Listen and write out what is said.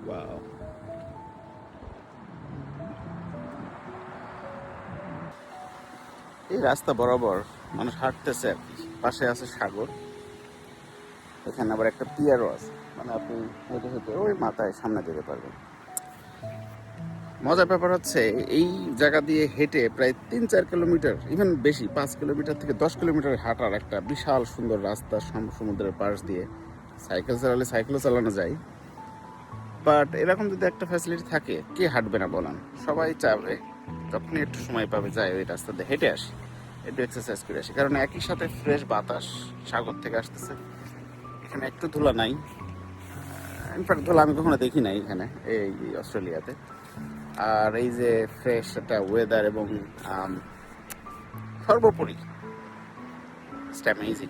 Wow, এই রাস্তা বরাবর মানুষ হাঁটতেছে আর কি। পাশে আছে সাগর, এখানে আবার একটা পিয়ারও আছে, মানে আপনি হেঁটে হেঁটে ওই মাথায় সামনে যেতে পারবেন। মজার ব্যাপার হচ্ছে এই জায়গা দিয়ে হেঁটে প্রায় ৩-৪ কিলোমিটার, ইভেন বেশি, 5 কিলোমিটার থেকে 10 কিলোমিটার হাঁটার একটা বিশাল সুন্দর রাস্তা সমুদ্রের পাশ দিয়ে। সাইকেল চালালে সাইকেলও চালানো যায়, বাট এরকম যদি একটা ফ্যাসিলিটি থাকে কে হাঁটবে না বলেন? সবাই চাবে যখনই একটু সময় পাবে যায় ওই রাস্তা দিয়ে হেঁটে আসি, একটু এক্সারসাইজ করে আসি, কারণ একই সাথে ফ্রেশ বাতাস সাগর থেকে আসতেছে। এখানে একটু ধুলা নাই, ইনফ্যাক্ট ধুলা আমি কখনো দেখি নাই এখানে এই অস্ট্রেলিয়াতে। আর এই যে ফ্রেশ একটা ওয়েদার এবং সর্বোপরি ইটস অ্যামেজিং।